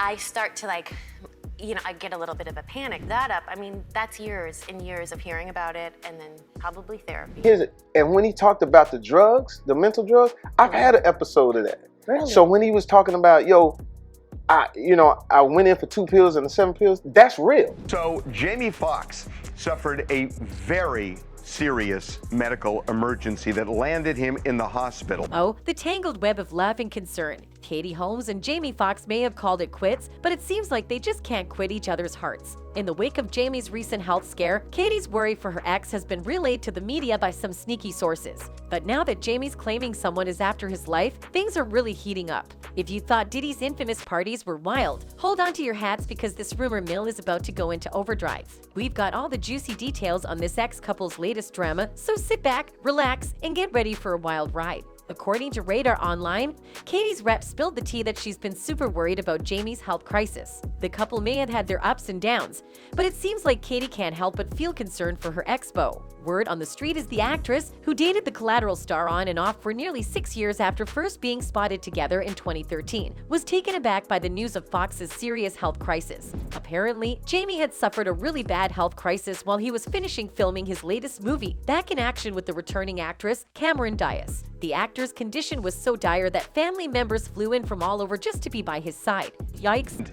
I start to like, I get a little bit of a panic. That up, I mean, that's years and years of hearing about it and then probably therapy. And when he talked about the drugs, the mental drugs, I've had an episode of that. Really? So when he was talking about, I went in for 2 pills and the 7 pills, that's real. So Jamie Foxx suffered a very serious medical emergency that landed him in the hospital. Oh, the tangled web of love and concern. Katie Holmes and Jamie Foxx may have called it quits, but it seems like they just can't quit each other's hearts. In the wake of Jamie's recent health scare, Katie's worry for her ex has been relayed to the media by some sneaky sources. But now that Jamie's claiming someone is after his life, things are really heating up. If you thought Diddy's infamous parties were wild, hold on to your hats because this rumor mill is about to go into overdrive. We've got all the juicy details on this ex-couple's latest drama, so sit back, relax, and get ready for a wild ride. According to Radar Online, Katie's rep spilled the tea that she's been super worried about Jamie's health crisis. The couple may have had their ups and downs, but it seems like Katie can't help but feel concerned for her ex-beau. Word on the street is the actress, who dated the Collateral star on and off for nearly 6 years after first being spotted together in 2013, was taken aback by the news of Foxx's serious health crisis. Apparently, Jamie had suffered a really bad health crisis while he was finishing filming his latest movie, Back in Action with the returning actress Cameron Diaz. The actor's condition was so dire that family members flew in from all over just to be by his side. Yikes.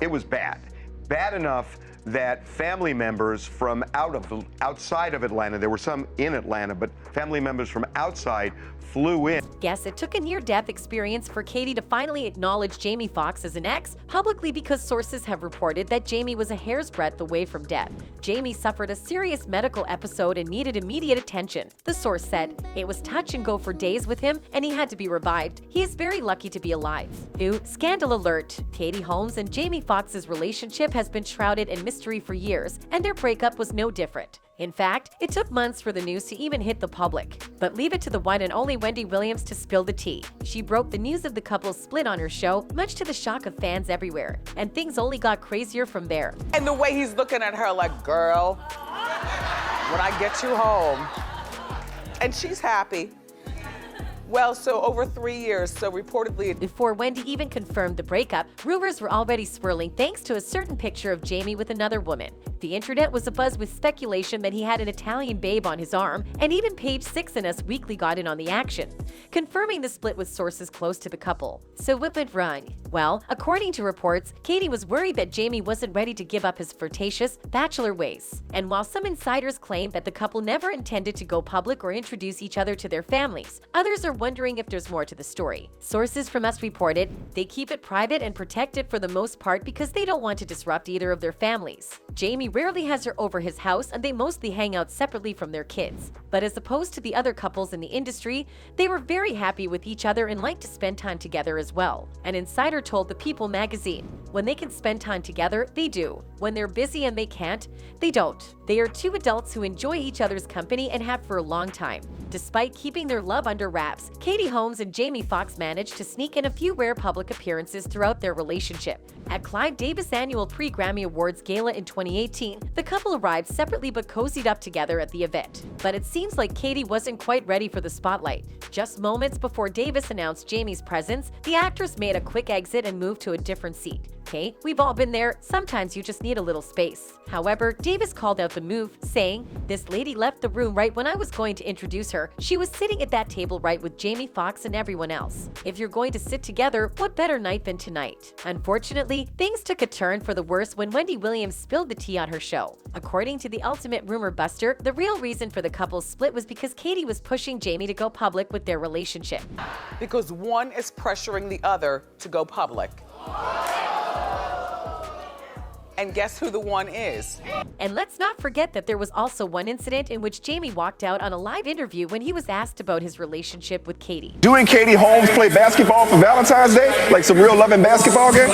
It was bad. Bad enough that family members from outside of Atlanta, there were some in Atlanta, but family members from outside flew in. Yes, it took a near-death experience for Katie to finally acknowledge Jamie Foxx as an ex, publicly because sources have reported that Jamie was a hair's breadth away from death. Jamie suffered a serious medical episode and needed immediate attention. The source said, "It was touch and go for days with him, and he had to be revived. He is very lucky to be alive." Ooh, scandal alert. Katie Holmes and Jamie Foxx's relationship has been shrouded in mystery for years, and their breakup was no different. In fact, it took months for the news to even hit the public. But leave it to the one and only Wendy Williams to spill the tea. She broke the news of the couple's split on her show, much to the shock of fans everywhere. And things only got crazier from there. And the way he's looking at her like, girl, when I get you home. And she's happy. Well, so over 3 years, so reportedly. Before Wendy even confirmed the breakup, rumors were already swirling thanks to a certain picture of Jamie with another woman. The internet was abuzz with speculation that he had an Italian babe on his arm, and even Page Six and Us Weekly got in on the action, confirming the split with sources close to the couple. So what went wrong? Well, according to reports, Katie was worried that Jamie wasn't ready to give up his flirtatious bachelor ways. And while some insiders claim that the couple never intended to go public or introduce each other to their families, others are wondering if there's more to the story. Sources from Us reported they keep it private and protected for the most part because they don't want to disrupt either of their families. Jamie rarely has her over his house, and they mostly hang out separately from their kids. But as opposed to the other couples in the industry, they were very happy with each other and liked to spend time together as well. An insider told the People magazine, "When they can spend time together, they do. When they're busy and they can't, they don't. They are two adults who enjoy each other's company and have for a long time." Despite keeping their love under wraps, Katie Holmes and Jamie Foxx managed to sneak in a few rare public appearances throughout their relationship. At Clive Davis' annual pre-Grammy Awards gala in 2018, the couple arrived separately but cozied up together at the event. But it seems like Katie wasn't quite ready for the spotlight. Just moments before Davis announced Jamie's presence, the actress made a quick exit and moved to a different seat. Okay, we've all been there. Sometimes you just need a little space. However, Davis called out the move, saying, "This lady left the room right when I was going to introduce her. She was sitting at that table right with Jamie Foxx and everyone else. If you're going to sit together, what better night than tonight?" Unfortunately, things took a turn for the worse when Wendy Williams spilled the tea on her show. According to the ultimate rumor buster, the real reason for the couple's split was because Katie was pushing Jamie to go public with their relationship. Because one is pressuring the other to go public. And guess who the one is? And let's not forget that there was also one incident in which Jamie walked out on a live interview when he was asked about his relationship with Katie. You and Katie Holmes play basketball for Valentine's Day? Like some real loving basketball game?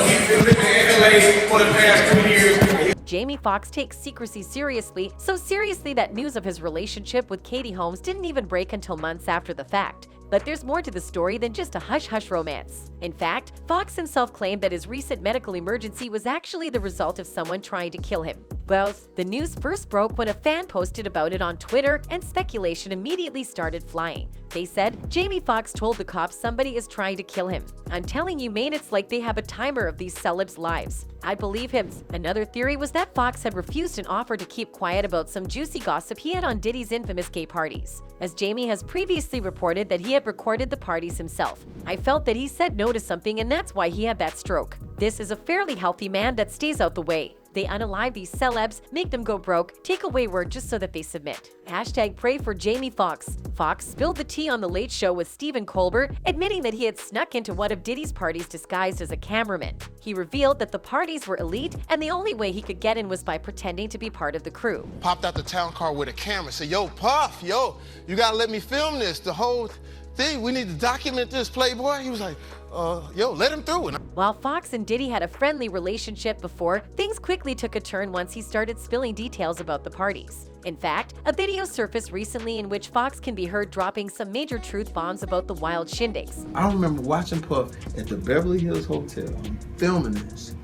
Jamie Foxx takes secrecy seriously, so seriously that news of his relationship with Katie Holmes didn't even break until months after the fact. But there's more to the story than just a hush-hush romance. In fact, Foxx himself claimed that his recent medical emergency was actually the result of someone trying to kill him. Well, the news first broke when a fan posted about it on Twitter, and speculation immediately started flying. They said, Jamie Foxx told the cops somebody is trying to kill him. I'm telling you, man, it's like they have a timer of these celebs' lives. I believe him. Another theory was that Foxx had refused an offer to keep quiet about some juicy gossip he had on Diddy's infamous gay parties, as Jamie has previously reported that he had recorded the parties himself. I felt that he said no to something, and that's why he had that stroke. This is a fairly healthy man that stays out the way. They unalive these celebs, make them go broke, take away work just so that they submit. Hashtag pray for Jamie Foxx. Foxx spilled the tea on The Late Show with Stephen Colbert, admitting that he had snuck into one of Diddy's parties disguised as a cameraman. He revealed that the parties were elite, and the only way he could get in was by pretending to be part of the crew. Popped out the town car with a camera, said, yo, Puff, yo, you gotta let me film this, the whole thing, we need to document this, Playboy. He was like, yo, let him through. While Foxx and Diddy had a friendly relationship before, things quickly took a turn once he started spilling details about the parties. In fact, a video surfaced recently in which Foxx can be heard dropping some major truth bombs about the wild shindigs. I remember watching Puff at the Beverly Hills Hotel, filming this,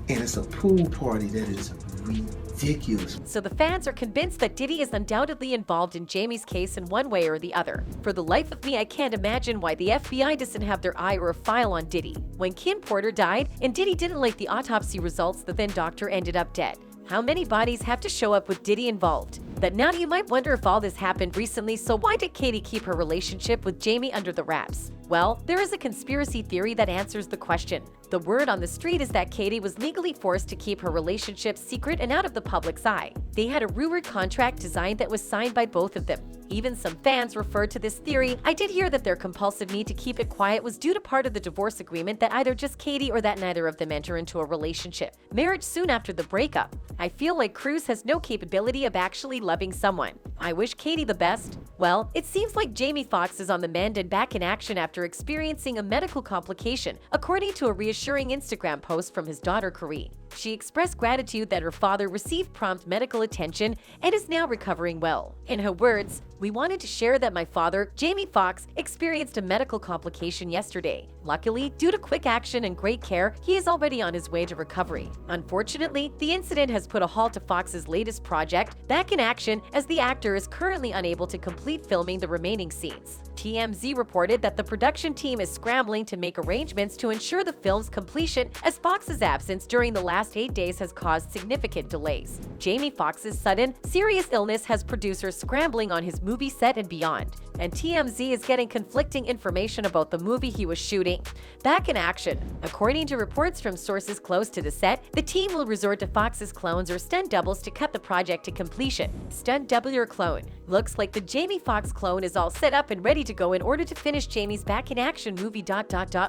and it's a pool party that is ridiculous. So the fans are convinced that Diddy is undoubtedly involved in Jamie's case in one way or the other. For the life of me, I can't imagine why the FBI doesn't have their eye or a file on Diddy. When Kim Porter died, and Diddy didn't like the autopsy results, the then doctor ended up dead. How many bodies have to show up with Diddy involved? But now you might wonder if all this happened recently, so why did Katie keep her relationship with Jamie under the wraps? Well, there is a conspiracy theory that answers the question. The word on the street is that Katie was legally forced to keep her relationship secret and out of the public's eye. They had a rumored contract designed that was signed by both of them. Even some fans referred to this theory. I did hear that their compulsive need to keep it quiet was due to part of the divorce agreement that either just Katie or that neither of them enter into a relationship. Marriage soon after the breakup. I feel like Cruz has no capability of actually loving someone. I wish Katie the best. Well, it seems like Jamie Foxx is on the mend and back in action after experiencing a medical complication, according to a reassuring Instagram post from his daughter Corrine. She expressed gratitude that her father received prompt medical attention and is now recovering well. In her words, "We wanted to share that my father, Jamie Foxx, experienced a medical complication yesterday. Luckily, due to quick action and great care, he is already on his way to recovery. Unfortunately, the incident has put a halt to Foxx's latest project, Back in Action, as the actor is currently unable to complete filming the remaining scenes." TMZ reported that the production team is scrambling to make arrangements to ensure the film's completion, as Foxx's absence during the last 8 days has caused significant delays. Jamie Foxx's sudden, serious illness has producers scrambling on his movie set and beyond, and TMZ is getting conflicting information about the movie he was shooting, Back in Action. According to reports from sources close to the set, the team will resort to Foxx's clones or stunt doubles to cut the project to completion. Stunt double or clone? Looks like the Jamie Foxx clone is all set up and ready to go in order to finish Jamie's Back in Action movie.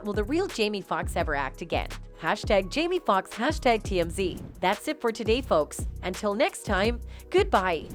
Will the real Jamie Foxx ever act again? Hashtag Jamie Foxx, hashtag TMZ. That's it for today, folks. Until next time, goodbye.